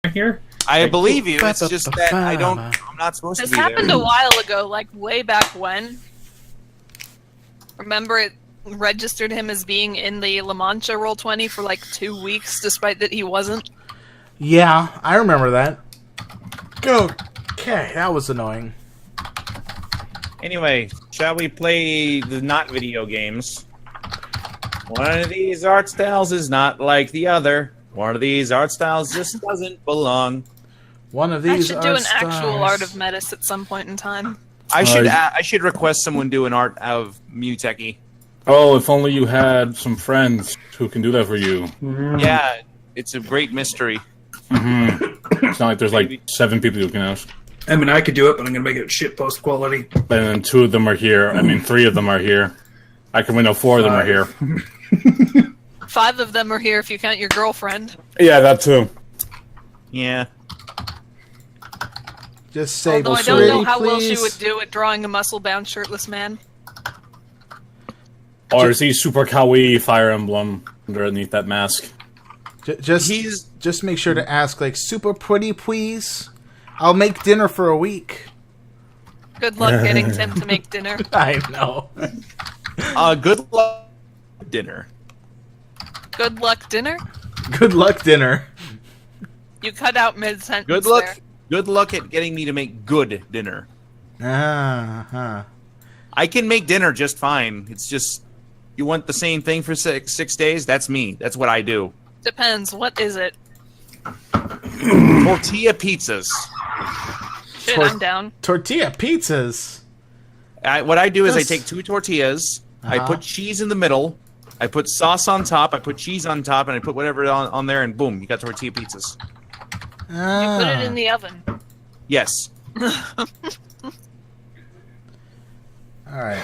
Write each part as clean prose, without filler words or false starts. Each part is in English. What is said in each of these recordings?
here. I believe you. It's just that I'm not supposed to be there. This happened a while ago, like way back when. Remember, it registered him as being in the La Mancha Roll20 for like 2 weeks, despite that he wasn't. Yeah, I remember that. Okay, that was annoying. Anyway, shall we play the not video games? One of these art styles is not like the other. One of these art styles just doesn't belong. One of these I should do an actual Art of Metis at some point in time. I should request someone do an art of Muteki. Oh, if only you had some friends who can do that for you. Yeah, it's a great mystery. It's not like there's like 7 people who can ask. I mean, I could do it, but I'm going to make it shitpost quality. And then 2 of them are here. I mean, 3 of them are here. I can win. 4 of them are here. 5 of them are here if you count your girlfriend. Yeah, that too. Yeah. Just say, although I don't know how well she would do at drawing a muscle-bound shirtless man. Or is he super kawaii Fire Emblem underneath that mask? Just make sure to ask, like, super pretty, please. I'll make dinner for a week. Good luck getting Tim to make dinner. I know. Good luck dinner. Good luck dinner? Good luck dinner. You cut out mid-sentence. Good luck. There. Good luck at getting me to make good dinner. Uh-huh. I can make dinner just fine. It's just, you want the same thing for six days? That's me. That's what I do. Depends. What is it? Tortilla pizzas. Shit, I'm down. Tortilla pizzas? What I do is I take 2 tortillas, I Uh-huh. put cheese in the middle, I put sauce on top, I put cheese on top, and I put whatever on there, and boom, you got tortilla pizzas. You put it in the oven. Yes. Alright.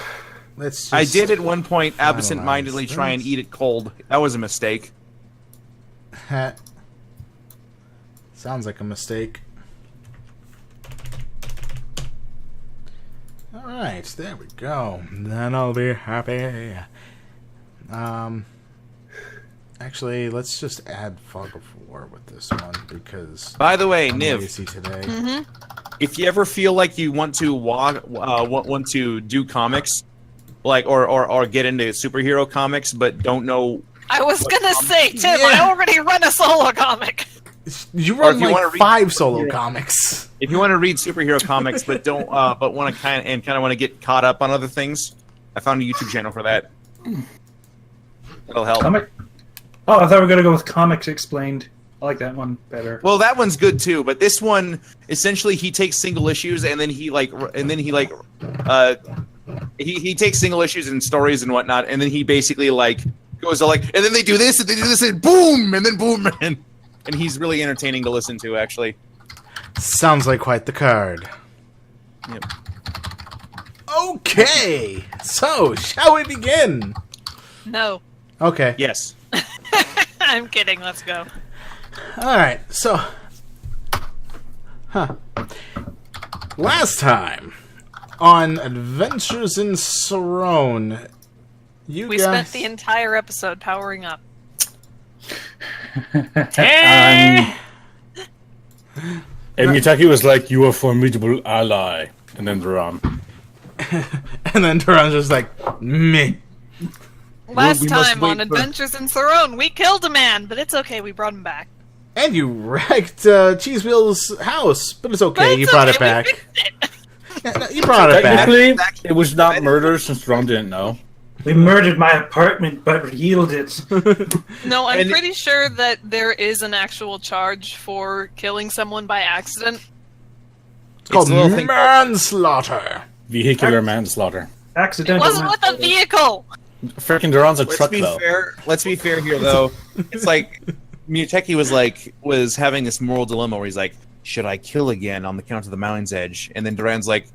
Let's just I did at one point absent-mindedly try and eat it cold. That was a mistake. Sounds like a mistake. Alright, there we go. Then I'll be happy. Actually, let's just add Fog of War with this one, because... By the way, I'm Niv, lazy today. if you ever feel like you want to want to do comics, like or get into superhero comics, but don't know... I was gonna say, Tim, I already run a solo comic. You run if you wanna like read 5 solo comics. If you want to read superhero comics, but don't, but want to kind of want to get caught up on other things, I found a YouTube channel for that. That'll help. Oh, I thought we were going to go with Comics Explained. I like that one better. Well, that one's good too, but this one essentially he takes single issues and then he takes single issues and stories and whatnot, and then he basically like goes like, and then they do this and boom, and then boom, and he's really entertaining to listen to actually. Sounds like quite the card. Yep. Okay, so shall we begin? No. Okay. Yes. I'm kidding. Let's go. Alright, so... Last time, on Adventures in Sahrown, we spent the entire episode powering up. And Muteki was like, "You are a formidable ally," and then Duran. And then Duran's just like, meh. Last We must time wait on for- Adventures in Sahrown, we killed a man, but it's okay, we brought him back. And you wrecked Cheese Wheel's house, but it's okay, But you it's brought okay, it back. we fixed it. Yeah, no, you brought it back. Technically, it was not murder since Duran didn't know. We murdered my apartment, but healed it. No, I'm And- pretty sure that there is an actual charge for killing someone by accident. It's called a little thing- manslaughter. Vehicular manslaughter. It Accidental. wasn't with a vehicle! Freaking Duran's a truck, though. Let's be fair here, though. It's like Muteki was having this moral dilemma where he's like, "Should I kill again on the count of the mountain's edge?" And then Duran's like,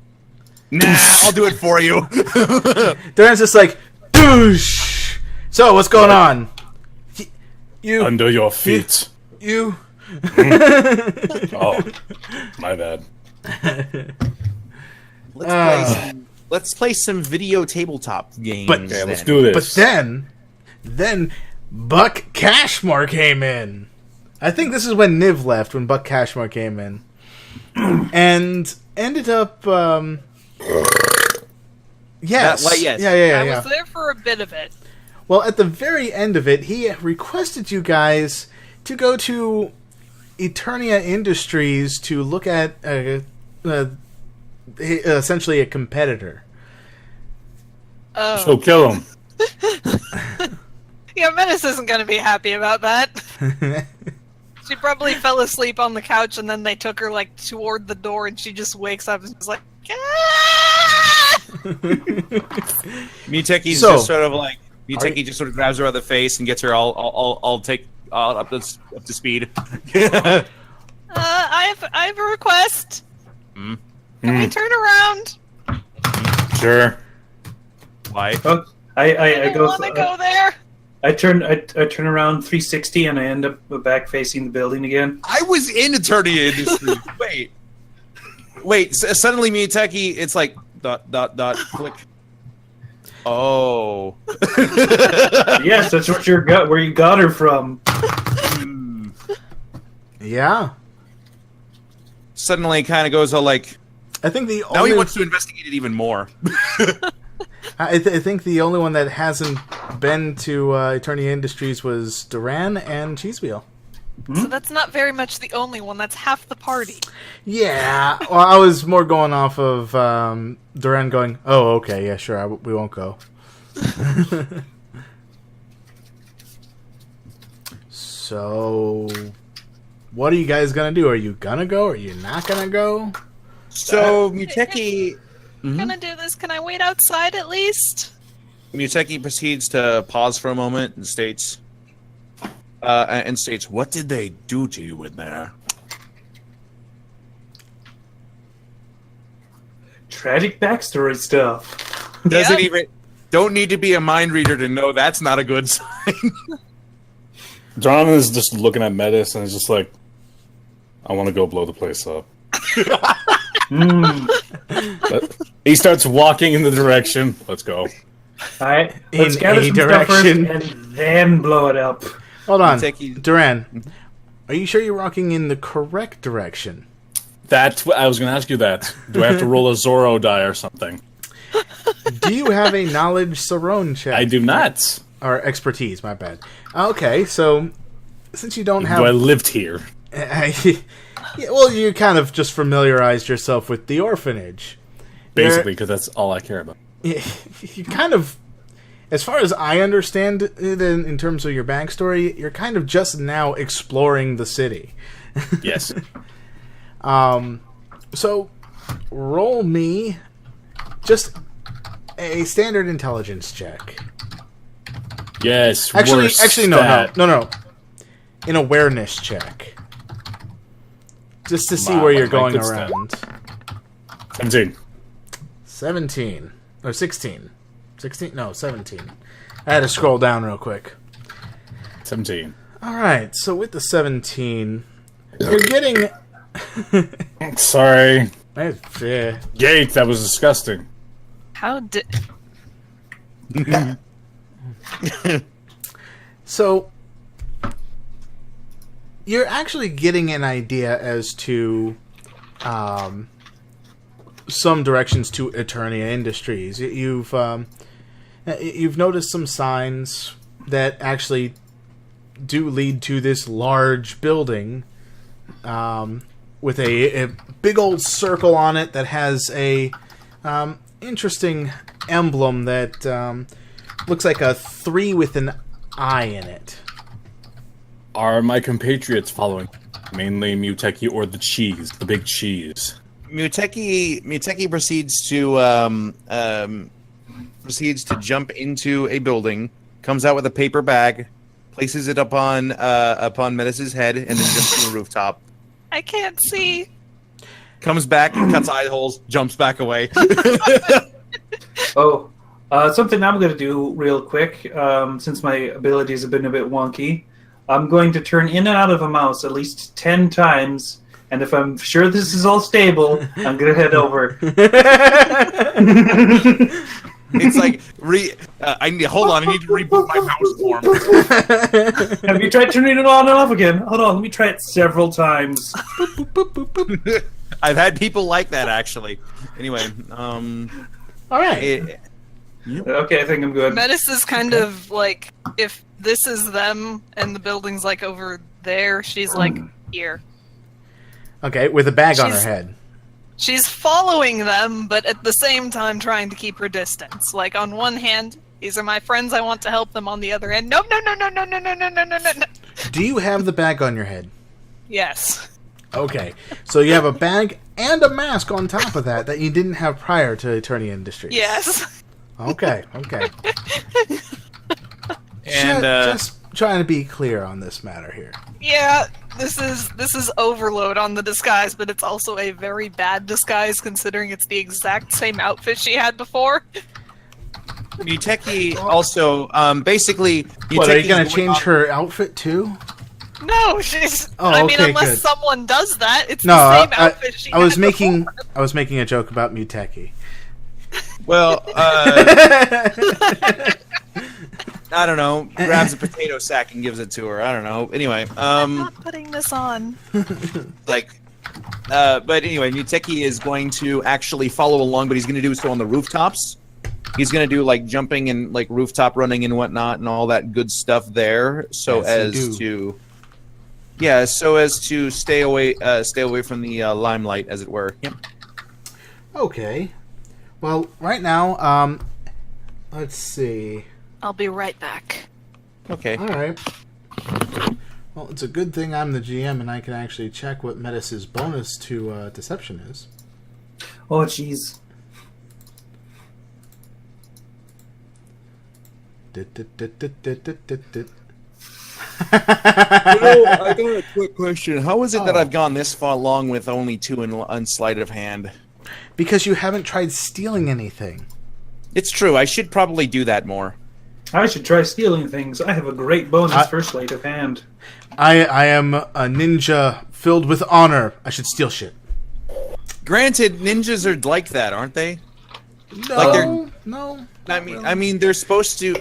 "Nah, I'll do it for you." Duran's just like, douche. So, what's going on? You. Under your feet. You. Oh, my bad. Let's play some video tabletop games. But- Okay, let's then. do But this. then Buck Cashmore came in. I think this is when Niv left, when Buck Cashmore came in. And ended up... yes. Yes. Yeah. I was there for a bit of it. Well, at the very end of it, he requested you guys to go to Eternia Industries to look at essentially a competitor. Oh. So kill him. Yeah, Menace isn't going to be happy about that. She probably fell asleep on the couch, and then they took her like toward the door, and she just wakes up and is like, "Ah!" Muteki's So- just sort of like Muteki just sort of grabs her by the face and gets her all up to speed. I have a request. Can we turn around? Sure. Why? Oh, I I don't want to go there. I turn around 360 and I end up back facing the building again. I was in Eternia Industries. Wait. Suddenly, Muteki, it's like ... click. Oh. Yes, that's what where you got her from. Yeah. Suddenly, kind of goes all like. I think the Now only... he wants to investigate it even more. I think the only one that hasn't been to Eternia Industries was Duran and Cheesewheel. So that's not very much the only one. That's half the party. Yeah, well, I was more going off of Duran going, oh, okay, yeah, sure, we won't go. So, what are you guys going to do? Are you going to go? Are you not going to go? So, Muteki Can I do this? Can I wait outside at least? Muteki proceeds to pause for a moment and states, "What did they do to you in there?" Tragic backstory stuff. Doesn't Yeah. even don't need to be a mind reader to know that's not a good sign. John is just looking at Metis and is just like, I want to go blow the place up. But he starts walking in the direction. Let's go. Alright, In let's gather a some stuff first direction. and then blow it up. Hold on. Muteki- Duran, are you sure you're walking in the correct direction? That's what I was going to ask you. That do I have to roll a Zorro die or something? Do you have a knowledge Sahrown check? I do not. Or expertise, my bad. Okay, so since you don't Do I have... lived here? Yeah, well, you kind of just familiarized yourself with the orphanage. Basically, because that's all I care about. You kind of, as far as I understand it in terms of your backstory, you're kind of just now exploring the city. Yes. So, roll me just a standard intelligence check. Yes. Actually, worst no. stat. An awareness check. Just to see Wow, where you're my going good stat. around. 17. 17. Or 16. 16? No, 17. I had to scroll down real quick. 17. Alright, so with the 17, you're getting... Sorry. Yeah. Gate, that was disgusting. How did? So, you're actually getting an idea as to some directions to Eternia Industries. You've noticed some signs that actually do lead to this large building with a big old circle on it that has a interesting emblem that looks like a 3 with an eye in it. Are my compatriots following? Mainly Muteki or the cheese, the big cheese. Muteki proceeds to jump into a building, comes out with a paper bag, places it upon Metis's head, and then jumps to the rooftop. I can't see. Comes back, cuts eye holes, jumps back away. Oh, something I'm going to do real quick, since my abilities have been a bit wonky. I'm going to turn in and out of a mouse at least 10 times, and if I'm sure this is all stable, I'm going to head over. It's like hold on. I need to reboot my mouse form. Have you tried turning it on and off again? Hold on, let me try it several times. I've had people like that actually. Anyway, All right. Okay, I think I'm good. Metis is kind of like, if this is them and the building's like over there, she's like here. Okay, with a bag on her She's- head. She's following them, but at the same time trying to keep her distance. Like, on one hand, these are my friends, I want to help them. On the other hand, no. Do you have the bag on your head? Yes. Okay, so you have a bag and a mask on top of that you didn't have prior to Eternia Industries. Yes. Okay. And just trying to be clear on this matter here. Yeah, this is overload on the disguise, but it's also a very bad disguise considering it's the exact same outfit she had before. Muteki also basically. What, are you Muteki's going to going change on- her outfit too? No, she's. Oh, I mean, okay, unless good. someone does that, it's No, the same outfit she I was had making before. I was making a joke about Muteki. Well, I don't know. Grabs a potato sack and gives it to her. I don't know. Anyway, I'm not putting this on. but anyway, Muteki is going to actually follow along, but he's going to do so on the rooftops. He's going to do like jumping and like rooftop running and whatnot and all that good stuff there, so Yes, you as to. Yeah, so as to stay away from the limelight, as it were. Yep. Okay. Well, right now, let's see. I'll be right back. Okay. All right. Well, it's a good thing I'm the GM and I can actually check what Metis' bonus to deception is. Oh, jeez. I got a quick question. How is it that I've gone this far along with only 2 in sleight of hand? Because you haven't tried stealing anything. It's true. I should probably do that more. I should try stealing things. I have a great bonus for sleight of hand. I am a ninja filled with honor. I should steal shit. Granted, ninjas are like that, aren't they? No, Like they're- no. I mean, they're supposed to.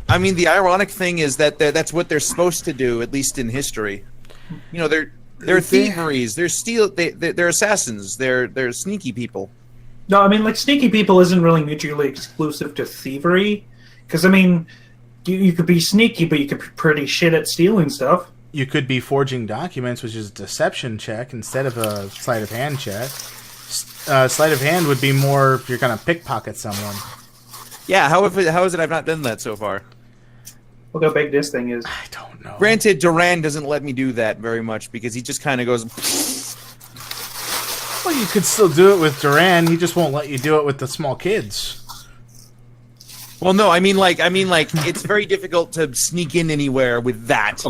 I mean, the ironic thing is that that's what they're supposed to do, at least in history. You know, they're thieveries. They're assassins. They're sneaky people. No, I mean, like, sneaky people isn't really mutually exclusive to thievery. Because, I mean, you could be sneaky, but you could be pretty shit at stealing stuff. You could be forging documents, which is a deception check instead of a sleight of hand check. Sleight of hand would be more if you're going to pickpocket someone. Yeah. How is it I've not done that so far? Look how big this thing is. I don't know. Granted, Duran doesn't let me do that very much because he just kind of goes. Well, you could still do it with Duran. He just won't let you do it with the small kids. Well, no, I mean, like, it's very difficult to sneak in anywhere with that.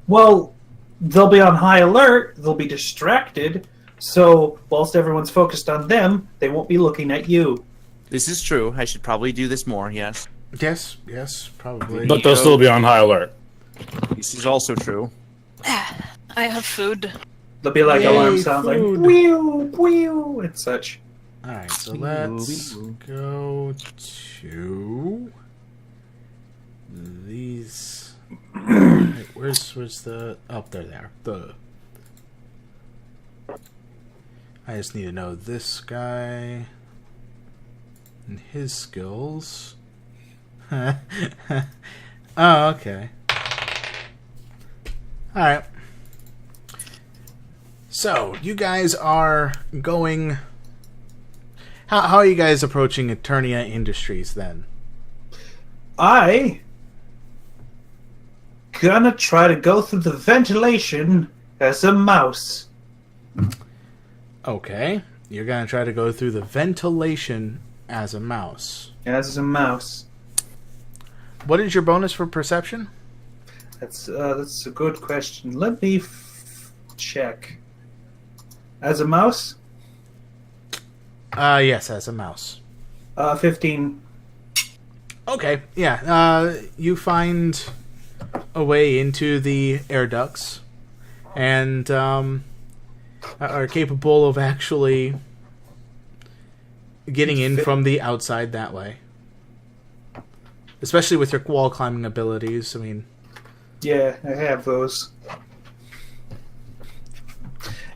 Well, they'll be on high alert, they'll be distracted, so whilst everyone's focused on them, they won't be looking at you. This is true. I should probably do this more. Yes, Yes, probably. But they'll still be on high alert. this is also true. I have food. They'll be like Yay, alarm sounds like food. whew, whew, and such. Alright, so let's go to these. Wait, where's the up there? I just need to know this guy and his skills. Oh, okay. Alright. So, you guys are going. How are you guys approaching Eternia Industries then? I gonna try to go through the ventilation as a mouse. Okay. You're gonna try to go through the ventilation as a mouse. As a mouse. What is your bonus for perception? That's a good question. Let me check. As a mouse? Yes, as a mouse. 15. Okay, yeah. You find a way into the air ducts and are capable of actually getting in from the outside that way. Especially with your wall climbing abilities. I mean, Yeah, I have those.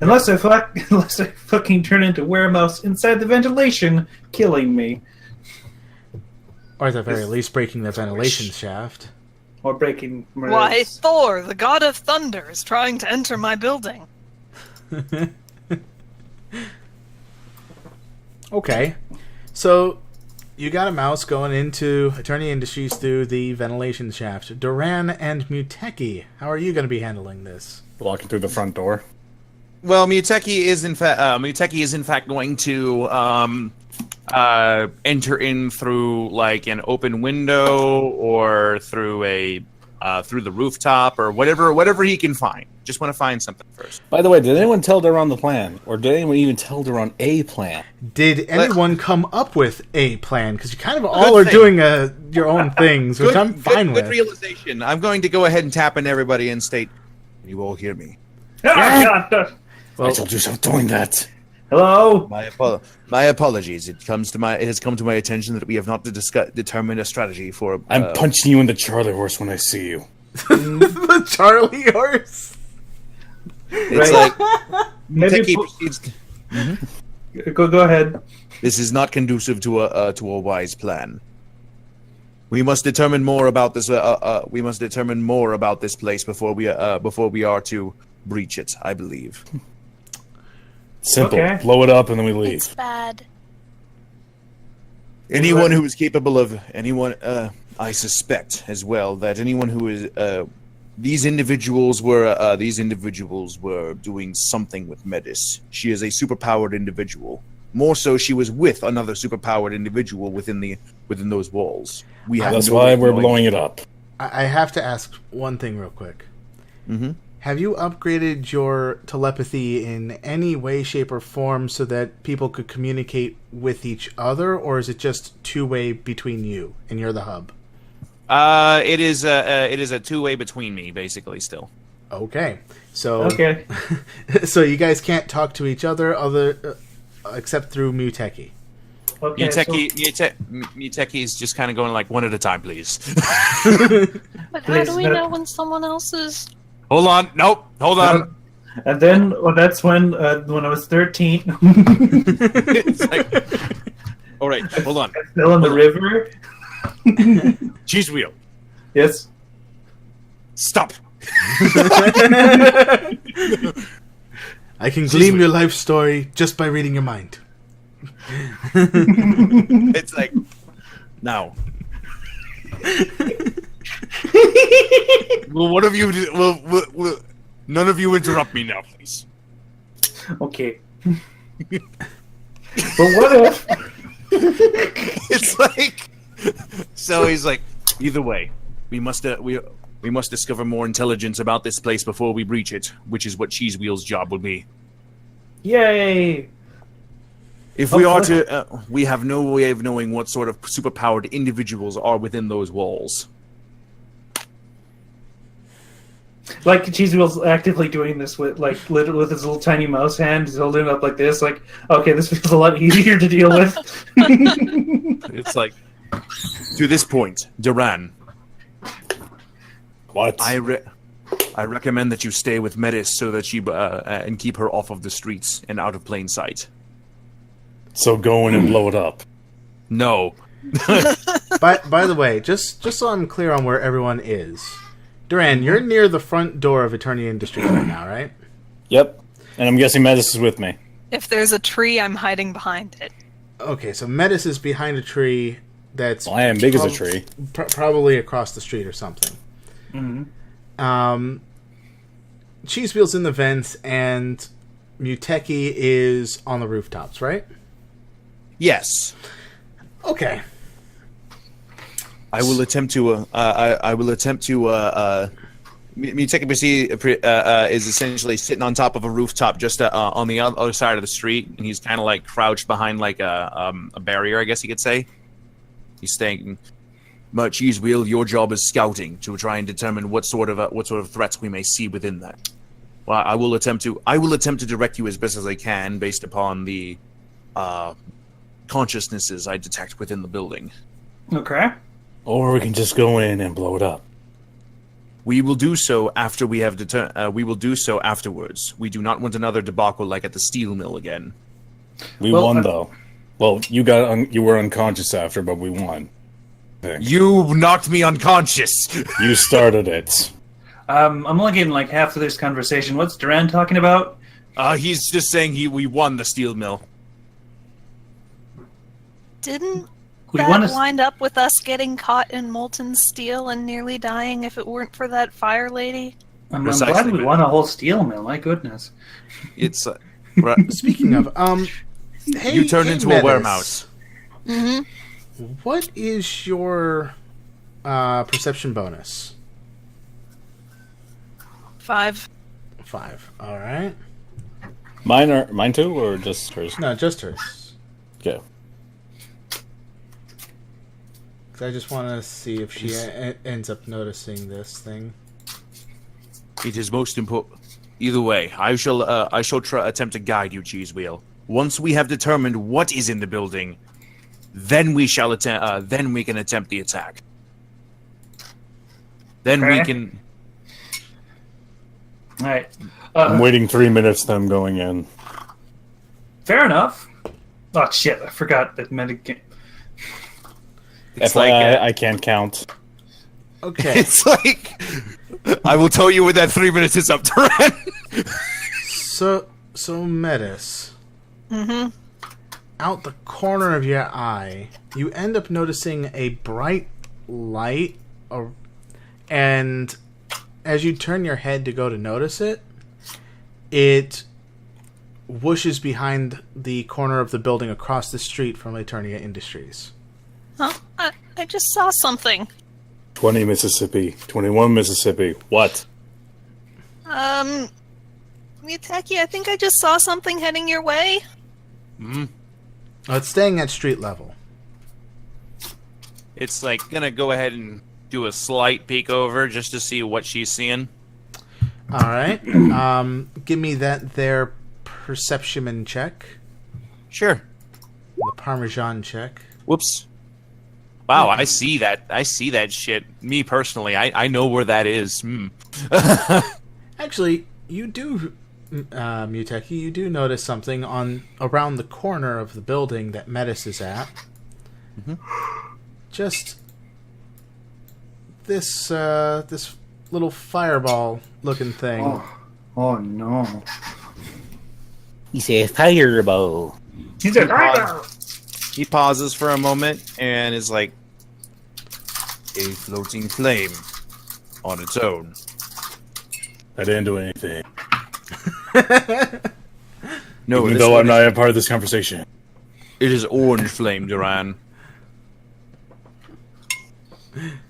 Unless I fucking turn into Weremouse inside the ventilation, killing me. or at the very least breaking the ventilation shaft. Or breaking Why, Thor, the god of thunder, is trying to enter my building. Okay. So, you got a mouse going into Eternity Industries through the ventilation shaft. Duran and Muteki, how are you going to be handling this? Walking through the front door. Well, Muteki is in fact going to enter in through like an open window or through the rooftop or whatever he can find. Just want to find something first. By the way, did anyone tell Duran the plan? Or did anyone even tell Duran a plan? Did anyone come up with a plan? Because you kind of all are doing your own things, which I'm fine with. Good realization. I'm going to go ahead and tap in everybody and state, you all hear me. I told you stop doing that. Hello? My apologies. It has come to my attention that we have not determined a strategy for. I'm punching you in the Charlie horse when I see you. The Charlie horse. It's Right. like Maybe go ahead. this is not conducive to a wise plan. We must determine more about this. We must determine more about this place before we are to breach it. I believe. Simple. Okay. Blow it up and then we leave. It's bad. Anyone who is capable of I suspect as well that anyone who is these individuals were doing something with Metis. She is a superpowered individual. More so, she was with another superpowered individual within those walls. That's why we're blowing it up. I have to ask one thing real quick. Mm-hmm. Have you upgraded your telepathy in any way, shape, or form so that people could communicate with each other, or is it just two-way between you and you're the hub? It is a two-way between me, basically. Still. Okay, so Okay. so you guys can't talk to each other except through Muteki. Okay. Muteki is just kind of going like one at a time, please. But how do we know when someone else is... Hold on. Nope. Hold on. And then that's when I was 13. It's like, all right. Hold on. Still in the river. Cheese wheel. Yes. Stop. I can glean your life story just by reading your mind. It's like now. Well, one of you. Will none of you interrupt me now, please. Okay. But what if? It's like. So he's like, either way, we must discover more intelligence about this place before we breach it, which is what Cheese Wheel's job will be. Yay! If we are to, we have no way of knowing what sort of superpowered individuals are within those walls. Like Cheese Wheel's actively doing this with literally with his little tiny mouse hand. He's holding it up like this. Like, okay, this feels a lot easier to deal with. It's like, to this point, Duran, What? I recommend that you stay with Metis so that you and keep her off of the streets and out of plain sight. So go in and blow it up. No. By the way, just so I'm clear on where everyone is, Duran, you're near the front door of Eternity Industries right now, right? Yep. And I'm guessing Metis is with me. If there's a tree, I'm hiding behind it. Okay, so Metis is behind a tree that's... Well, I am big as a tree. Probably across the street or something. Mm-hmm. Cheese Wheel's in the vents, and Muteki is on the rooftops, right? Yes. Okay. I will attempt to. Muteki is essentially sitting on top of a rooftop, just on the other side of the street, and he's kind of like crouched behind like a barrier, I guess you could say. He's saying, "Cheese Wheel, your job is scouting to try and determine what sort of threats we may see within that. Well, I will attempt to direct you as best as I can, based upon the consciousnesses I detect within the building. Okay. Or we can just go in and blow it up. We will do so after we have we will do so afterwards. We do not want another debacle like at the steel mill again. We Well, won, though. Well, you were unconscious after, but we won. You knocked me unconscious. You started it. I'm only getting like half of this conversation. What's Duran talking about? He's just saying we won the steel mill. Didn't We that want to. wind up with us getting caught in molten steel and nearly dying if it weren't for that fire lady? I'm Precisely, glad we but- won a whole steel mill. My goodness. It's Speaking of, hey, you turned into a Metis, weremouse. Mm-hmm. What is your perception bonus? 5. 5. All right. Mine too, or just hers? No, just hers. Okay. 'Cause I just want to see if she ends up noticing this thing. It is most important. Either way, I shall attempt to guide you, Cheese Wheel. Once we have determined what is in the building, then we shall then we can attempt the attack. Then we Okay. can. All right. I'm waiting 3 minutes, then I'm going in. Fair enough. Oh shit! I forgot that metagame. It's FYI, like I can't count. Okay. it's like. I will tell you when that 3 minutes is up, Duran. So Metis, Mm-hmm. out the corner of your eye, you end up noticing a bright light, and as you turn your head to go to notice it, it whooshes behind the corner of the building across the street from Eternia Industries. Huh? I just saw something. 20 Mississippi. 21 Mississippi. What? Muteki, I think I just saw something heading your way. It's staying at street level. It's like gonna go ahead and do a slight peek over just to see what she's seeing. All right. Give me that there perception check, Sure. the Parmesan check. Whoops. Wow, I see that. I see that shit. Me personally, I know where that is. Actually, you do, Muteki, you do notice something on around the corner of the building that Metis is at. Just this this little fireball looking thing. Oh no! He's a fireball. He's a He pauses for a moment and is like, a floating flame on its own. I didn't do anything. No, Even this though one I'm not a part of this conversation. it is orange flame, Duran.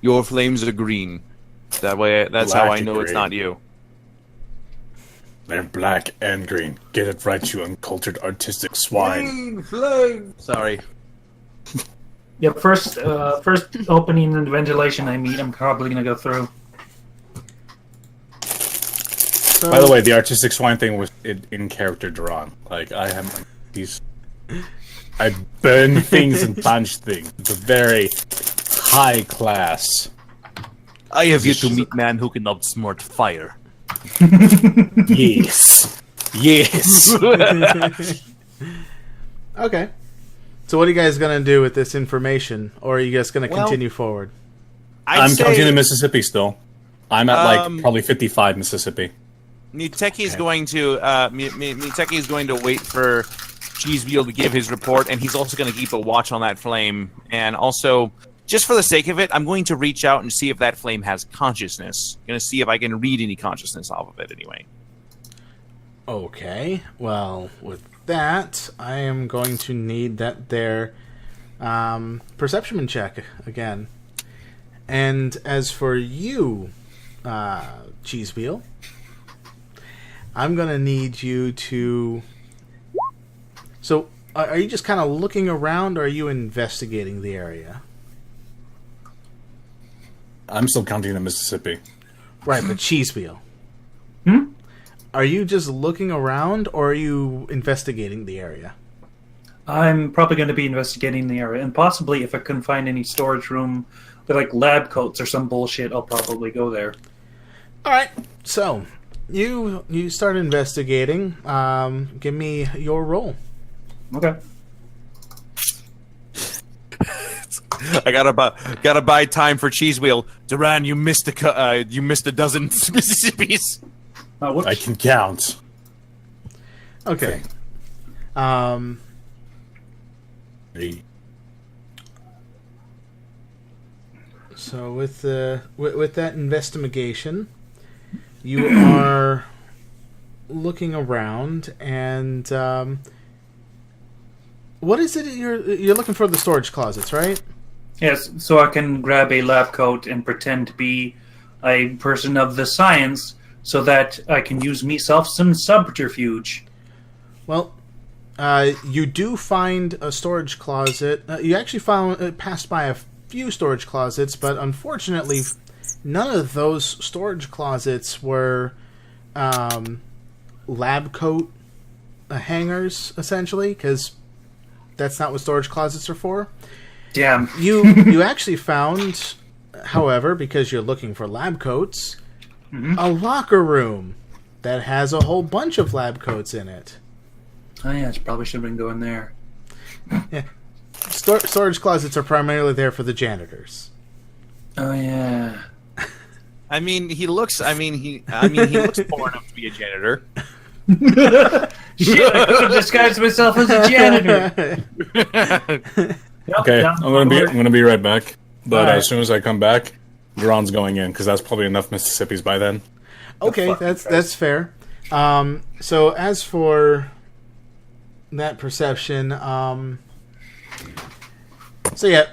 Your flames are green. That's how Black I and know it's green. not you. They're black and green. Get it right, you uncultured artistic swine. Sorry. Yeah, first opening and ventilation I meet, I'm probably gonna go through. So, By the way, the artistic swine thing was in character drawn. Like, I have these... I burn things and punch things. It's a very high class. I have yet to meet man who can outsmart fire. Yes. Yes. okay. So what are you guys gonna do with this information, or are you guys gonna Well, continue forward? I'm counting in Mississippi still. I'm at like probably 55 Mississippi. Muteki is going to Muteki is going to wait for Cheeseville to give his report, and he's also going to keep a watch on that flame. And also, just for the sake of it, I'm going to reach out and see if that flame has consciousness. I'm going to see if I can read any consciousness off of it anyway. Okay. Well, with that, I am going to need that there perception check again. And as for you, Cheesewheel, I'm going to need you to... So, are you just kind of looking around, or are you investigating the area? I'm still counting in Mississippi. Right, but Cheesewheel. Hmm? Are you just looking around, or are you investigating the area? I'm probably going to be investigating the area, and possibly if I can find any storage room with like lab coats or some bullshit, I'll probably go there. All right, so you start investigating. Give me your roll. Okay. I gotta buy time for Cheese Wheel. Duran, you missed a dozen Mississippis. Whoops. I can count. Okay. Hey. So with that investigation, you are looking around, and what is it you're looking for? The storage closets, right? Yes, so I can grab a lab coat and pretend to be a person of the science, so that I can use myself some subterfuge. Well, you do find a storage closet. You actually passed by a few storage closets, but unfortunately, none of those storage closets were lab coat hangers, essentially, because that's not what storage closets are for. Damn. You actually found, however, because you're looking for lab coats, a locker room that has a whole bunch of lab coats in it. Oh yeah, I probably should have been going there. Yeah. Storage closets are primarily there for the janitors. Oh yeah. He looks poor enough to be a janitor. Shit, I could have disguised myself as a janitor. Okay, I'm gonna be right back. But Alright. as soon as I come back, Duran's going in because that's probably enough Mississippis by then. Okay, that's fair. So as for that perception, so yeah,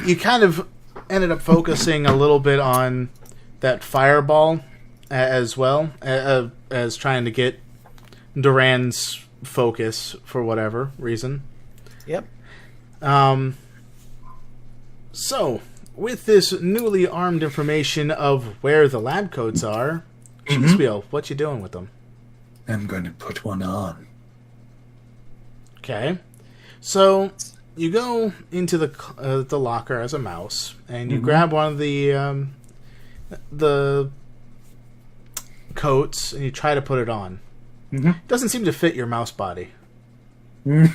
you kind of ended up focusing a little bit on that fireball as well as trying to get Duran's focus for whatever reason. Yep. So, with this newly armed information of where the lab coats are, Cheesewheel, what you doing with them? I'm going to put one on. Okay. So, you go into the locker as a mouse, and you grab one of the coats, and you try to put it on. It doesn't seem to fit your mouse body. He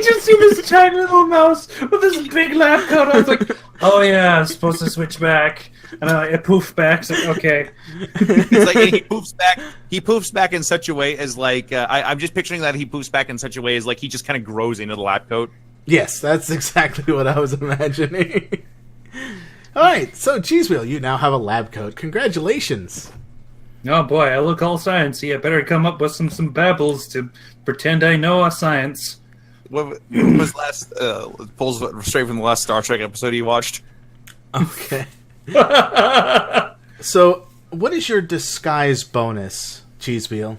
just see this tiny little mouse with this big lab coat. I was like, "Oh yeah, I'm supposed to switch back," and it poofed back. So okay, It's like he poofs back. He poofs back in such a way as like I'm just picturing that he poofs back in such a way as like he just kind of grows into the lab coat. Yes, that's exactly what I was imagining. All right, so Cheesewheel, you now have a lab coat. Congratulations. oh boy, I look all sciencey. I better come up with some babbles to pretend I know a science. What was last pulls straight from the last Star Trek episode you watched? Okay. So, what is your disguise bonus, Cheesewheel?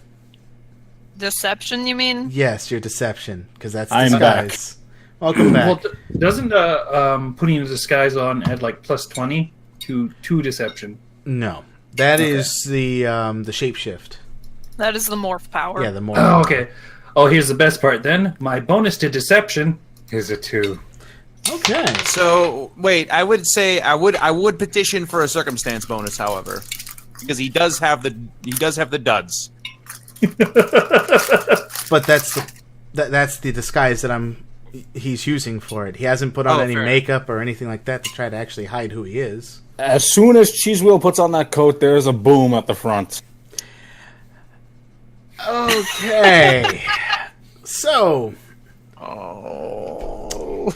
Deception, you mean? Yes, your deception, because that's I'm disguise. Welcome back. Well, doesn't putting a disguise on add like +20 to deception? No, that is the shapeshift. That is the morph power. Yeah, the more. Oh, okay. Oh, here's the best part then. My bonus to deception is a 2. Okay. So wait, I would say I would petition for a circumstance bonus, however, because he does have the duds. But that's the disguise that he's using for it. He hasn't put on any fair. makeup or anything like that to try to actually hide who he is. As soon as Cheesewheel puts on that coat, there's a boom at the front. Okay. So. Oh.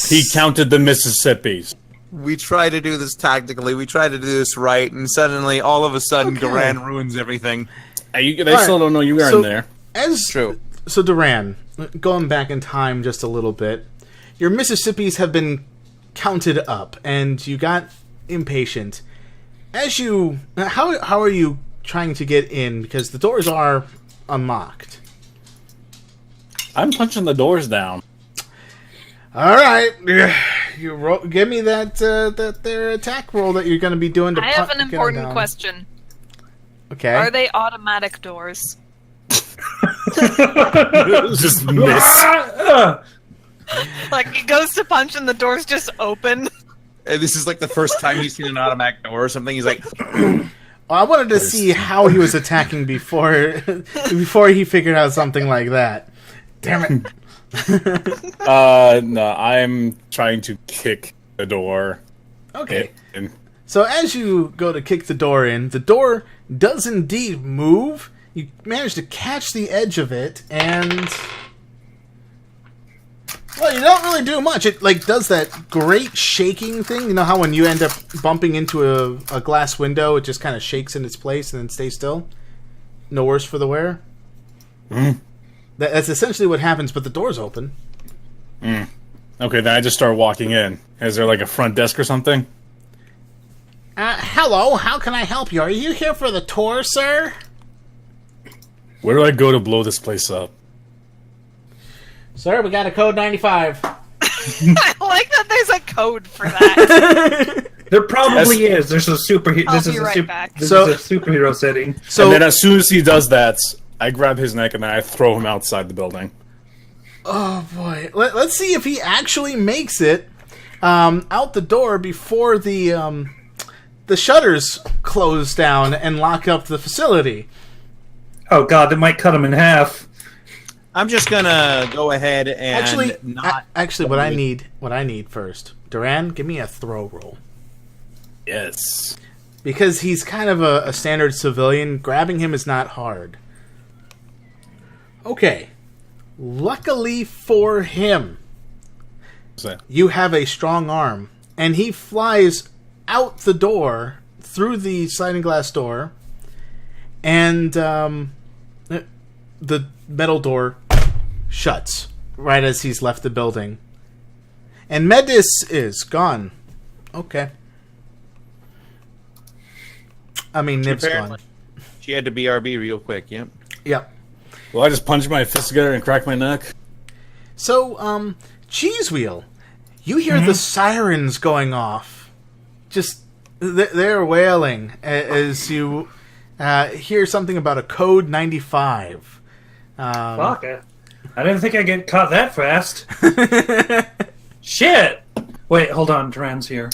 He counted the Mississippis. We try to do this tactically. We try to do this right, and suddenly, all of a sudden, Okay. Duran ruins everything. They still don't know you were in there. True. So Duran, going back in time just a little bit, your Mississippis have been counted up, and you got impatient. How are you trying to get in? Because the doors are unlocked. I'm punching the doors down. All right, give me that their attack roll that you're going to be doing. I have an important question. Okay. Are they automatic doors? Just miss. Like, it goes to punch and the doors just open? And this is like the first time he's seen an automatic door or something. He's like, I wanted to see how he was attacking before he figured out something like that. Damn it. No, I'm trying to kick the door. Okay. And So as you go to kick the door does indeed move. You manage to catch the edge of it, and well, you don't really do much. It like does that great shaking thing. You know how when you end up bumping into a glass window, it just kind of shakes in its place and then stays still? No worse for the wearer? That's essentially what happens, but the door's open. okay, then I just start walking in. Is there like a front desk or something? Hello, how can I help you? Are you here for the tour, sir? Where do I go to blow this place up? Sir, we got a code 95. I like that there's a code for that. There probably is. There's a superhero. I'll This be is a right super. back. This So- is a superhero setting. So, And then as soon as he does that, I grab his neck and then I throw him outside the building. oh boy, let's see if he actually makes it out the door before the shutters close down and lock up the facility. Oh god, that might cut him in half. I'm just gonna go ahead and Actually, not. what I need first, Duran, give me a throw roll. Yes. Because he's kind of a standard civilian, grabbing him is not hard. Okay. Luckily for him, So, you have a strong arm, and he flies out the door, through the sliding glass door, and the metal door shuts right as he's left the building. And Medis is gone. Okay. I mean, Nib's Apparently. gone. She had to BRB real quick. Yep. Yep. well, I just punch my fist together and crack my neck. So, Cheese Wheel, you hear the sirens going off. Just, they're wailing as you hear something about a code 95. Fuck it. I didn't think I'd get caught that fast. Shit! Wait, hold on. Duran's here.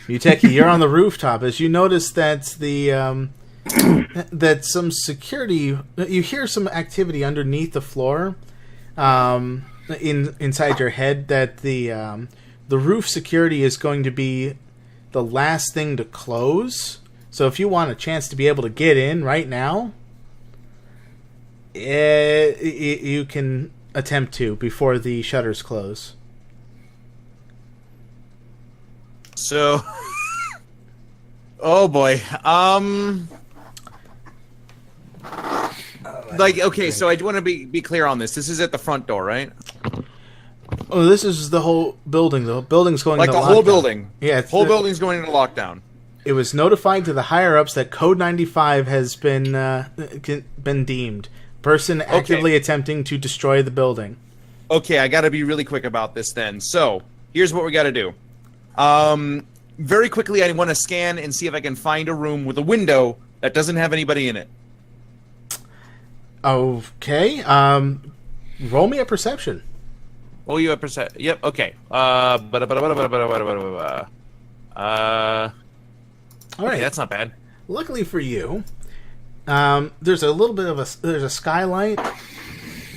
Muteki, you're on the rooftop as you notice that that some security. You hear some activity underneath the floor, inside your head. That the roof security is going to be the last thing to close. So if you want a chance to be able to get in right now, you can attempt to before the shutters close. So, oh boy. Like, okay, so I want to be clear on this. This is at the front door, right? Oh, this is the whole building. The building's going Like into the whole lockdown. building. Yeah, it's Whole the- building's going into lockdown. It was notified to the higher ups that Code 95 has been deemed. Person actively attempting to destroy the building. Okay, I got to be really quick about this then. So, here's what we got to do. Very quickly, I want to scan and see if I can find a room with a window that doesn't have anybody in it. Okay. Roll me a perception. Oh, you have percent. Yep. Okay. All right. Okay, that's not bad. Luckily for you, there's a little bit of there's a skylight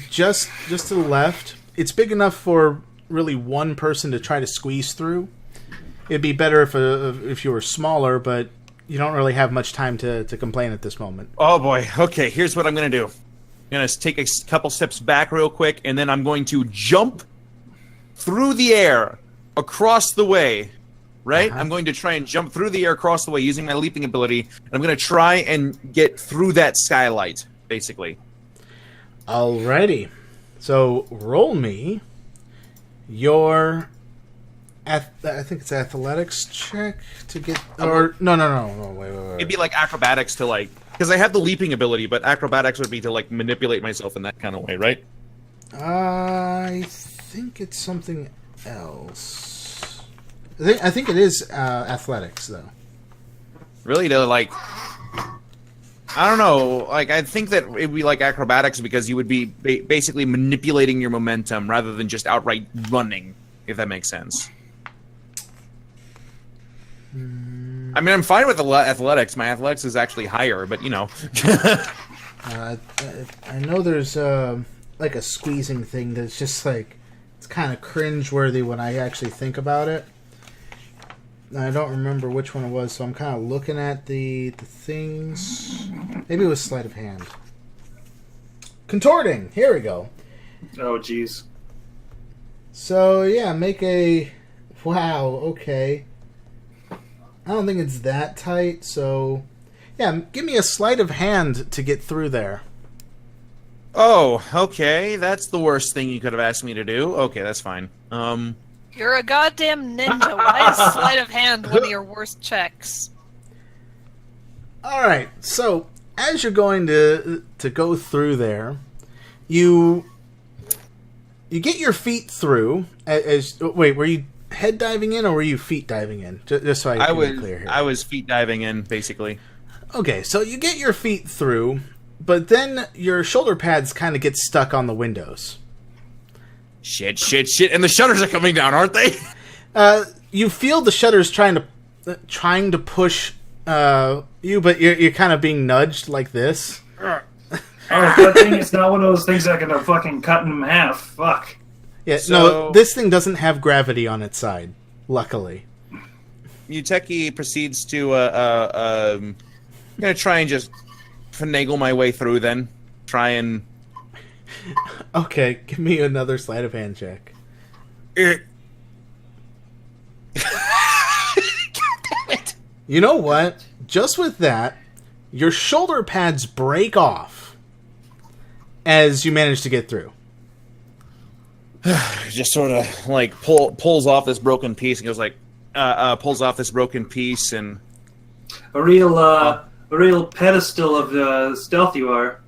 just to the left. It's big enough for really one person to try to squeeze through. It'd be better if you were smaller, but you don't really have much time to complain at this moment. Oh boy. Okay, here's what I'm gonna do. I'm gonna take a couple steps back real quick, and then I'm going to jump through the air across the way. Right? I'm going to try and jump through the air across the way using my leaping ability. And I'm going to try and get through that skylight, basically. Alrighty. So roll me your I think it's athletics check to get or no wait. It'd be like acrobatics to like because I have the leaping ability, but acrobatics would be to like manipulate myself in that kind of way, right? I think it's something else. I think it is athletics though. really to like. I don't know. Like, I think that it'd be like acrobatics because you would be basically manipulating your momentum rather than just outright running, if that makes sense. I mean, I'm fine with athletics. My athletics is actually higher, but you know. I know there's like a squeezing thing that's just like it's kind of cringe-worthy when I actually think about it. I don't remember which one it was, so I'm kind of looking at the things. Maybe it was sleight of hand. Contorting. Here we go. Oh, jeez. So yeah, make a. Wow. Okay. I don't think it's that tight. So yeah, give me a sleight of hand to get through there. Oh, okay. That's the worst thing you could have asked me to do. Okay, that's fine. You're a goddamn ninja. Why is sleight of hand one of your worst checks? All right. So as you're going to go through there, you get your feet through. Wait, were you head diving in or were you feet diving in? Just so I can be clear here. I was feet diving in, basically. Okay, so you get your feet through, but then your shoulder pads kind of get stuck on the windows. Shit, and the shutters are coming down, aren't they? You feel the shutters trying to push you, but you're kind of being nudged like this. Oh, that thing is not one of those things that can fucking cut in half. Fuck. Yeah, So- no, this thing doesn't have gravity on its side, luckily. Muteki proceeds to I'm gonna try and just finagle my way through. Then try and. Okay, give me another sleight of hand check. God damn it! You know what? Just with that, your shoulder pads break off as you manage to get through. Just sort of like pulls off this broken piece and goes like pulls off this broken piece and A real pedestal of stealth you are.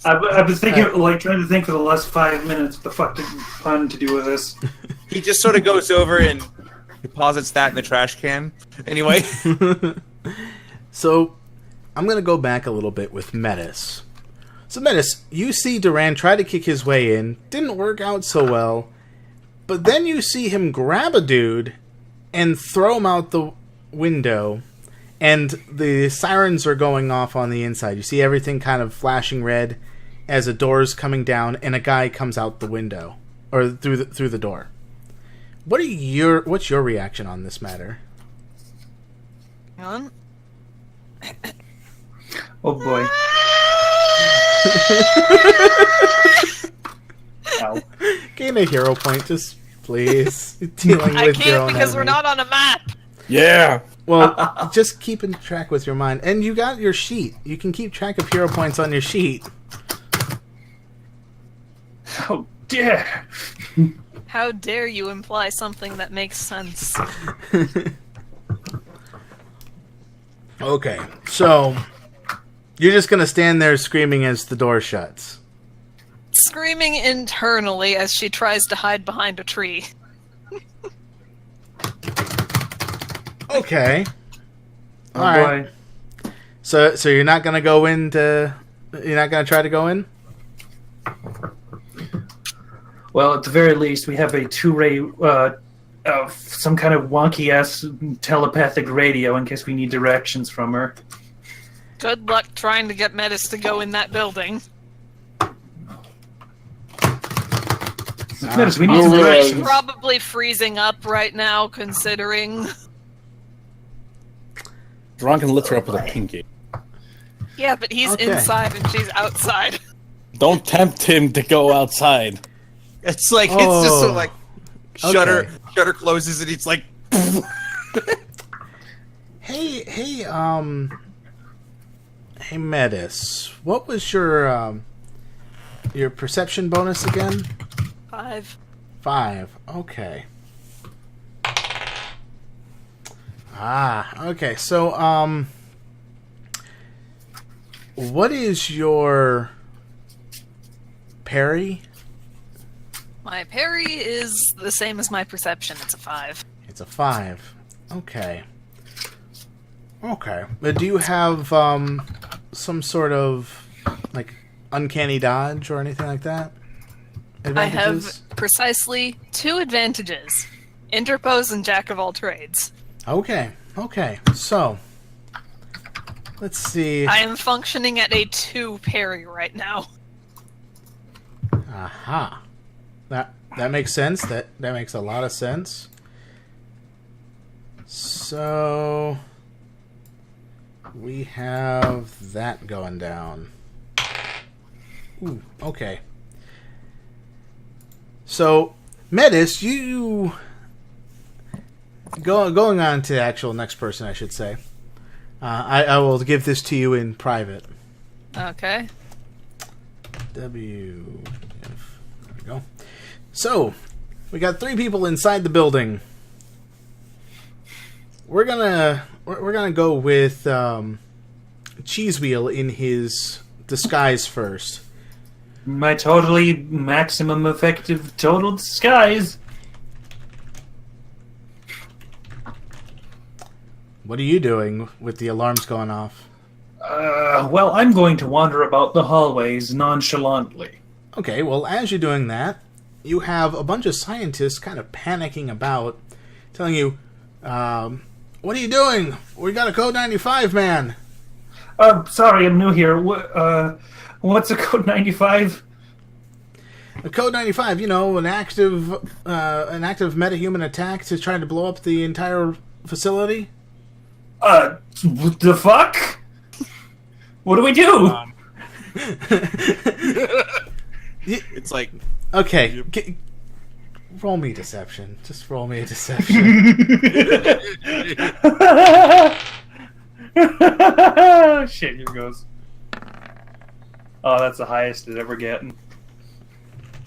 I've been thinking, trying to think for the last 5 minutes what the fuck pun to do with this. he just sort of goes over and deposits that in the trash can. Anyway, So, I'm going to go back a little bit with Metis. So, Metis, you see Duran try to kick his way in. Didn't work out so well. But then you see him grab a dude and throw him out the window. And the sirens are going off on the inside. You see everything kind of flashing red as a door's coming down and a guy comes out the window. Or through the door. What's your reaction on this matter? Hang on. Oh boy. Ow. Gain a hero point, just please. Dealing I with your can't own because we're enemy. not on a map. Yeah. Well, just keeping track with your mind. And you got your sheet. You can keep track of hero points on your sheet. How dare! How dare you imply something that makes sense? Okay, so you're just going to stand there screaming as the door shuts. Screaming internally as she tries to hide behind a tree. Okay. Oh All right. boy. So you're not going to go into... You're not going to try to go in? Well, at the very least, we have a two-ray, some kind of wonky-ass telepathic radio in case we need directions from her. Good luck trying to get Metis to go in that building. Metis, we need some Alright. He's directions. probably freezing up right now, considering. Duran can lift her up with a pinky. Yeah, but he's Okay. inside and she's outside. Don't tempt him to go outside. it's like it's just sort of like Okay. shutter closes and it's like Hey, Metis. What was your perception bonus again? 5. 5. Okay. Okay. So, what is your parry? My parry is the same as my perception. It's a 5. It's a 5. Okay. Okay. But do you have some sort of like uncanny dodge or anything like that? I have Advantages? precisely 2 advantages: interpose and jack of all trades. Okay. So let's see. I am functioning at a 2 parry right now. Aha. That makes sense. That makes a lot of sense. So we have that going down. Ooh, okay. So, Metis, you going on to the actual next person, I should say. I will give this to you in private. Okay. There we go. So, we got 3 people inside the building. We're gonna go with Cheese Wheel in his disguise first. My totally maximum effective total disguise. What are you doing with the alarms going off? Well, I'm going to wander about the hallways nonchalantly. Okay, well, as you're doing that, you have a bunch of scientists kind of panicking about, telling you, what are you doing? We got a Code 95, man. Sorry, I'm new here. What's a Code 95? A Code 95, an active metahuman attack to try to blow up the entire facility. What the fuck? What do we do? It's like Okay, roll me deception. Just roll me a deception. Shit, here goes. Oh, that's the highest it's ever getting.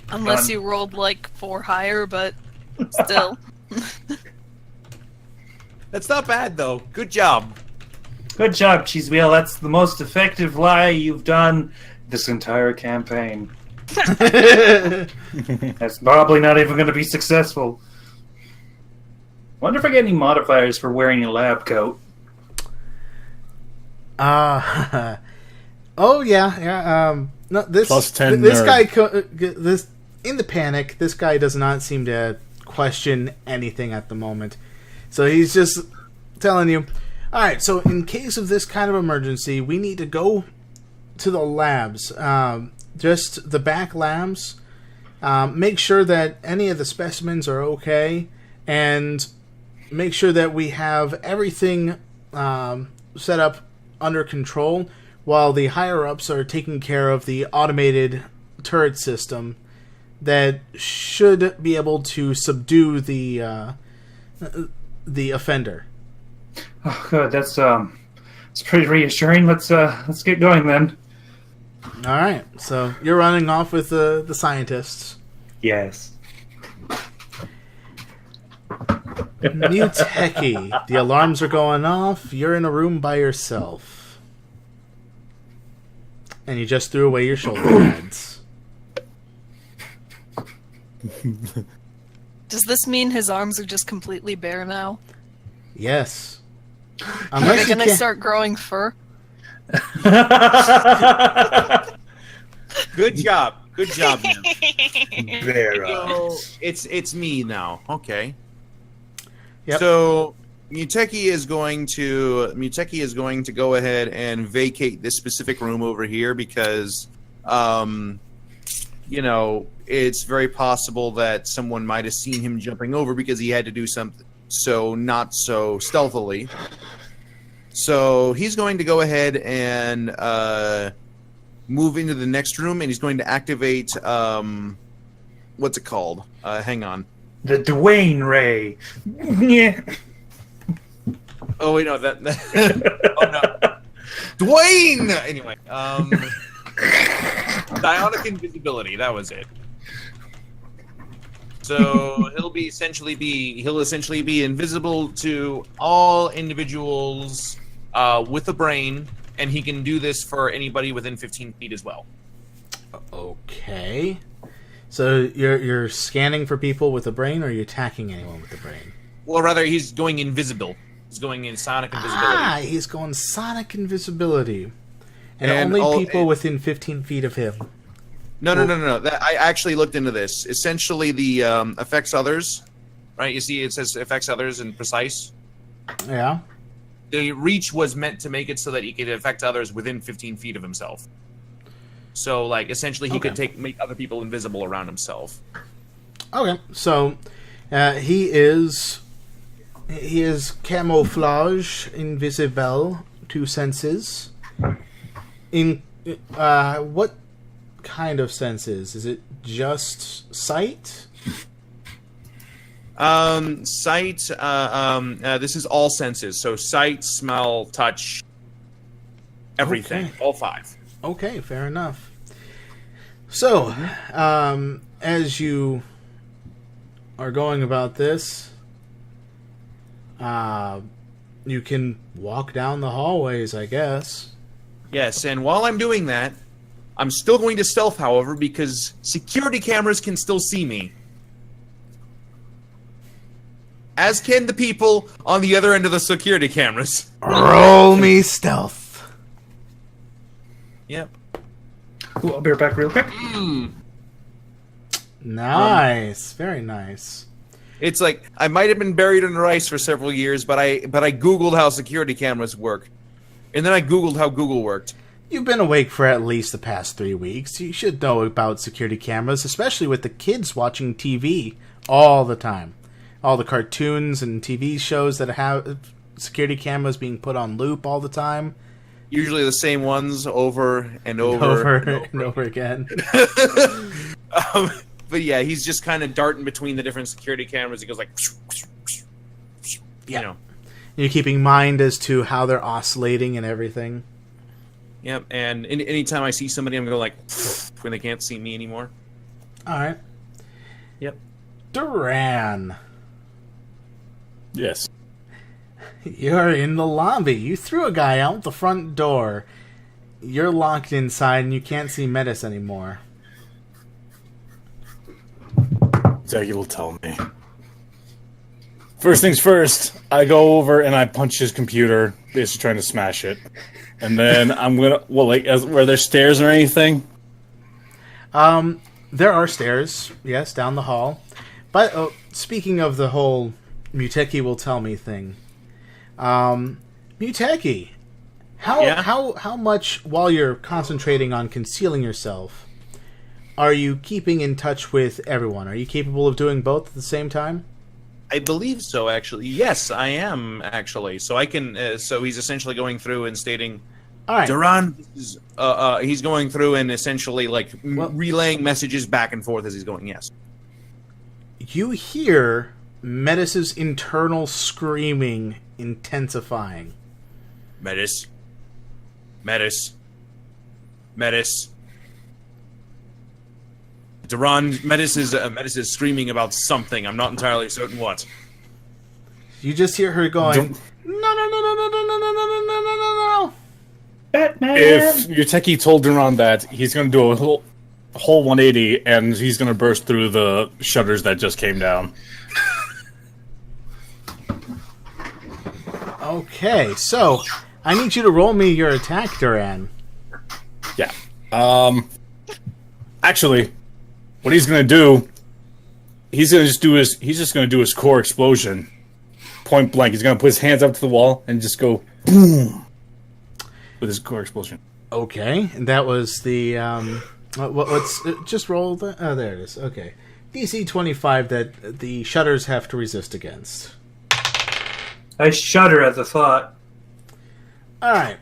Unless Done. you rolled like 4 higher, but still. that's not bad though. Good job. Good job, Cheese Wheel. That's the most effective lie you've done this entire campaign. That's probably not even going to be successful. Wonder if I get any modifiers for wearing a lab coat. Oh yeah. No, this Plus 10 This nerd. guy, in the panic, this guy does not seem to question anything at the moment. So he's just telling you, all right. So in case of this kind of emergency, we need to go to the labs. Just the back labs. Make sure that any of the specimens are okay, and make sure that we have everything set up under control while the higher-ups are taking care of the automated turret system that should be able to subdue the offender. Oh, good. That's it's pretty reassuring. Let's get going then. All right, so you're running off with the scientists. Yes. Muteki, the alarms are going off. You're in a room by yourself, and you just threw away your shoulder pads. Does this mean his arms are just completely bare now? Yes. Are they going to start growing fur? Good job. Good job, man. There. So it's me now. Okay. Yep. So Muteki is going to go ahead and vacate this specific room over here because it's very possible that someone might have seen him jumping over because he had to do something so not so stealthily. So he's going to go ahead and move into the next room, and he's going to activate what's it called? Hang on. The Dwayne Ray. Yeah. Oh wait, no, that oh no, Dwayne. Anyway, Psionic invisibility. That was it. So he'll essentially be invisible to all individuals with a brain, and he can do this for anybody within 15 feet as well. Okay. So you're scanning for people with a brain, or are you attacking anyone with a brain? Well, rather, he's going invisible. He's going in sonic invisibility. He's going sonic invisibility. And And only people within 15 feet of him. No. I actually looked into this. Essentially, the affects others, right? You see, it says affects others and precise. Yeah. The reach was meant to make it so that he could affect others within 15 feet of himself. So, like, essentially, he could make other people invisible around himself. Okay, so he is camouflage, invisible to senses. In what kind of senses? Is it just sight? Sight. This is all senses. So sight, smell, touch, everything. Okay. All 5. Okay, fair enough. So, as you are going about this, you can walk down the hallways, I guess. Yes, and while I'm doing that, I'm still going to stealth, however, because security cameras can still see me. As can the people on the other end of the security cameras. Roll me stealth. Yep. Cool, I'll be right back real quick. Nice, very nice. It's like I might have been buried under ice for several years, but I googled how security cameras work, and then I googled how Google worked. You've been awake for at least the past 3 weeks. You should know about security cameras, especially with the kids watching TV all the time. All the cartoons and TV shows that have security cameras being put on loop all the time. Usually the same ones over and over and over again. But yeah, he's just kind of darting between the different security cameras. He goes like, Yeah. you know. You're keeping mind as to how they're oscillating and everything. Yep, and anytime I see somebody, I'm going to go like, when they can't see me anymore. All right. Yep. Duran, Yes. you're in the lobby. You threw a guy out the front door. You're locked inside and you can't see Metis anymore. Zaggy will tell me. First things first, I go over and I punch his computer, basically trying to smash it. And then I'm gonna, were there stairs or anything? There are stairs, yes, down the hall. But speaking of the whole Muteki will tell me thing, Muteki, how much, while you're concentrating on concealing yourself, are you keeping in touch with everyone? Are you capable of doing both at the same time? I believe so, actually. Yes, I am, actually. So I can, so he's essentially going through and stating, All right. Duran, he's going through and essentially like relaying messages back and forth as he's going, yes. You hear Metis's internal screaming intensifying. Metis. Metis. Metis. Duran, Metis is screaming about something. I'm not entirely certain what. You just hear her going, no. Batman! If Yuteki told Duran that, he's going to do a whole 180 and he's going to burst through the shutters that just came down. Okay, so I need you to roll me your attack, Duran. Yeah. Actually, what he's going to do, he's just going to do his core explosion. Point blank. He's going to put his hands up to the wall and just go boom with his core explosion. Okay, and that was the what's just roll the there it is. Okay. DC 25 that the shutters have to resist against. I shudder at the thought. All right.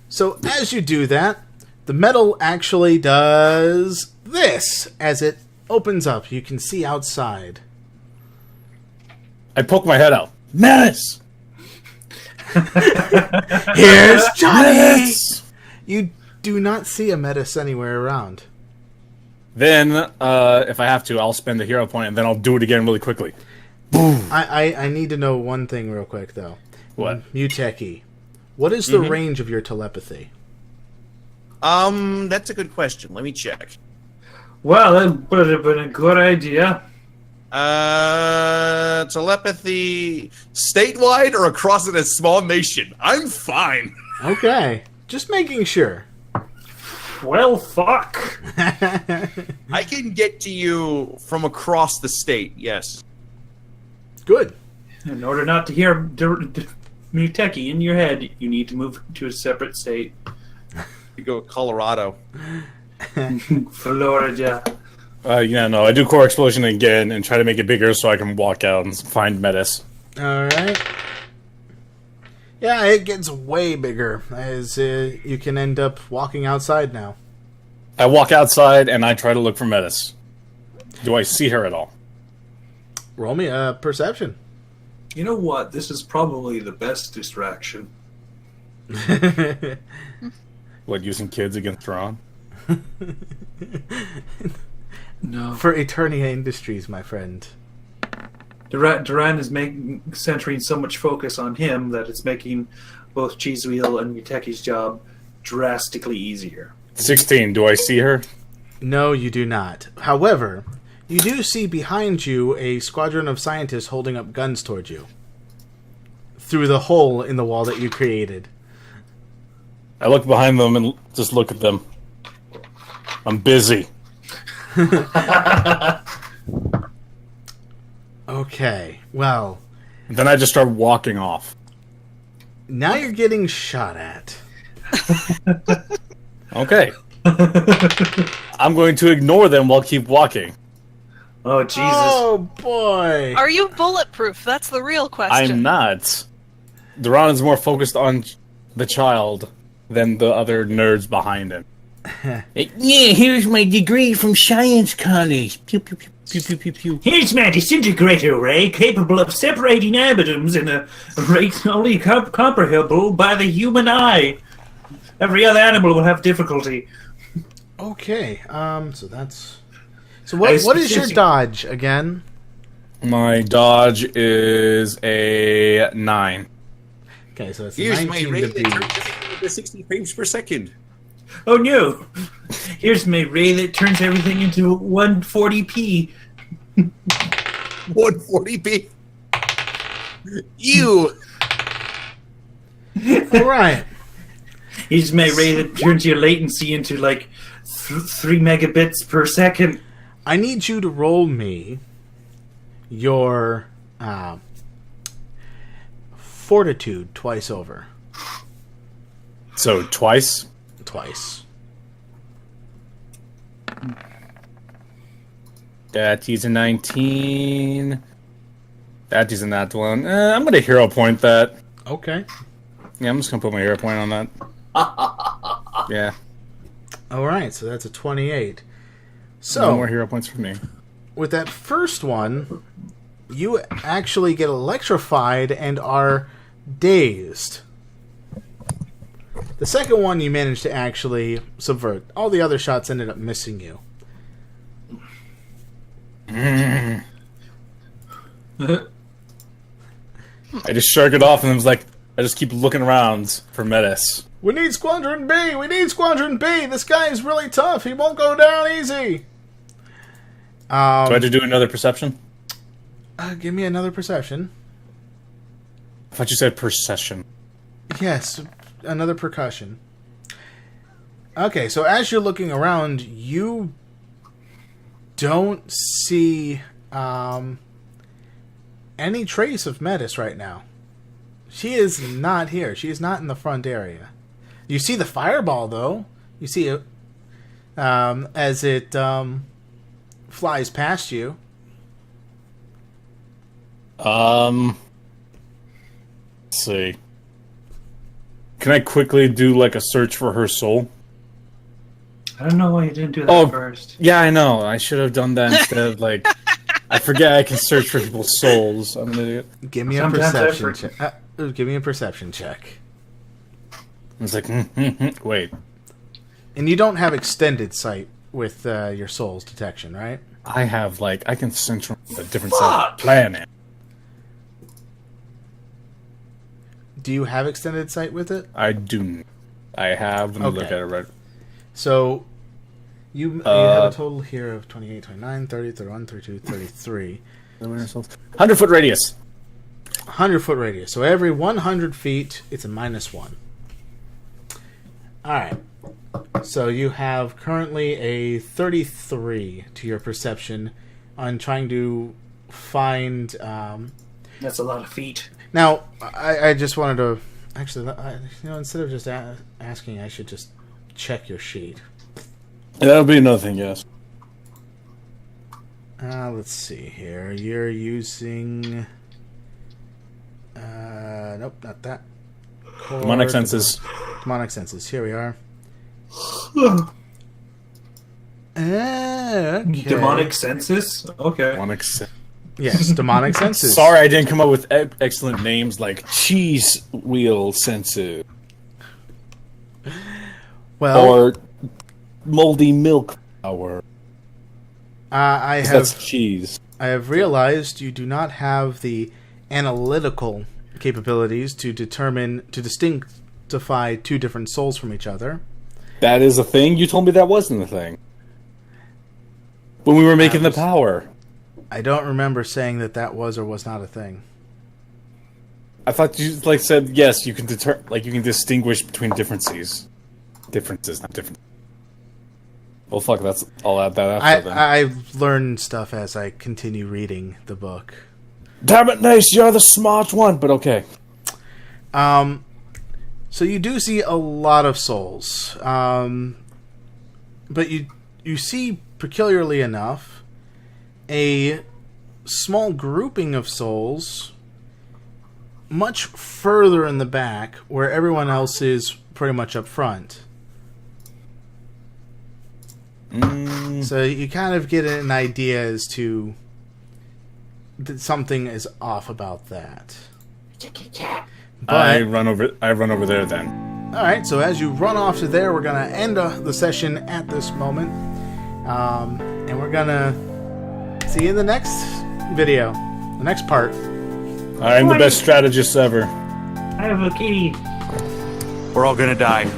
So as you do that, the metal actually does this as it opens up. You can see outside. I poke my head out. Menace! Here's Johnny! You do not see a Metis anywhere around. Then, if I have to, I'll spend the hero point and then I'll do it again really quickly. Boom! I need to know one thing real quick, though. What? Muteki. What is the range of your telepathy? That's a good question. Let me check. Well, that would have been a good idea. Telepathy statewide or across a small nation? I'm fine. Okay, just making sure. Well, fuck. I can get to you from across the state, yes. Good. In order not to hear Muteki in your head, you need to move to a separate state. You go to Colorado. Florida. Yeah, no, I do core explosion again and try to make it bigger so I can walk out and find Metis. Alright. Yeah, it gets way bigger as you can end up walking outside now. I walk outside and I try to look for Metis. Do I see her at all? Roll me a perception. You know what? This is probably the best distraction. What, using kids against Ron? No. For Eternia Industries, my friend. Duran is centering so much focus on him that it's making both Cheesewheel and Muteki's job drastically easier. 16, do I see her? No, you do not. However, you do see behind you a squadron of scientists holding up guns towards you. Through the hole in the wall that you created. I look behind them and just look at them. I'm busy. Okay, well, And then I just start walking off. now you're getting shot at. Okay. I'm going to ignore them while keep walking. Oh, Jesus. Oh, boy. Are you bulletproof? That's the real question. I'm not. Duran is more focused on the child than the other nerds behind him. Yeah, here's my degree from Science College. Pew, pew, pew, pew, pew, pew, pew. Here's my disintegrator ray capable of separating atoms in a rate only comprehensible by the human eye. Every other animal will have difficulty. Okay, so that's... So what is your dodge, again? My dodge is a 9. Okay, so it's Here's my 19 ray to that beat. turns everything into 60 frames per second. Oh no! Here's my ray that turns everything into 140p. 140p. Ew. Alright. Here's my ray that turns your latency into like 3 megabits per second. I need you to roll me your fortitude twice over. So, twice? Twice. Daddy's a 19. Daddy's a nat 1. I'm going to hero point that. Okay. Yeah, I'm just going to put my hero point on that. Yeah. Alright, so that's a 28. No So, more hero points for me. with that first one, you actually get electrified and are dazed. The second one you managed to actually subvert. All the other shots ended up missing you. I just shrug it off and was like, I just keep looking around for Metis. We need Squadron B! We need Squadron B! This guy is really tough. He won't go down easy. Do I have to do another perception? Give me another perception. I thought you said percession. Yes, another percussion. Okay, so as you're looking around, you don't see any trace of Metis right now. She is not here. She is not in the front area. You see the fireball, though. You see it as it flies past you. Let's see. Can I quickly do like a search for her soul? I don't know why you didn't do that Oh, first. Yeah, I know. I should have done that instead of like. I forget I can search for people's souls. I'm an idiot. Give me a Sometimes I perception check. Give me a perception check. I was like, wait. And you don't have extended sight with your soul's detection, right? I have like I can sense from a different side of the planet. Do you have extended sight with it? I do. I have. Let me look at Okay. it right. So, you have a total here of 28, 29, 30, 31, 32, 33. 100-foot radius. 100-foot radius. So every 100 feet, it's a -1. All right. So you have currently a 33 to your perception on trying to find. That's a lot of feet. Now, I just wanted to actually, instead of just asking, I should just check your sheet. That'll be another thing, yes. Let's see here. You're using. Nope, not that. Demonic senses. Demonic senses. Here we are. Okay. Demonic senses? Okay. Demonic senses. Yes, demonic senses. Sorry, I didn't come up with excellent names like cheese wheel senses Well, or moldy milk power. That's cheese. I have realized you do not have the analytical capabilities to distinctify two different souls from each other. That is a thing? You told me that wasn't a thing. When we were making the power. I don't remember saying that was or was not a thing. I thought you said yes, you can you can distinguish between differences. Differences, not different. Well, fuck, I'll add that after then. I've learned stuff as I continue reading the book. Damn it, Nace, you're the smart one, but okay. So you do see a lot of souls. But you see, peculiarly enough, a small grouping of souls much further in the back, where everyone else is pretty much up front. So you kind of get an idea as to that something is off about that. But, I run over there then. all right, so as you run off to there, we're gonna end the session at this moment, and we're gonna see you in the next video, the next part. I'm the best strategist ever. I have a key. We're all gonna die.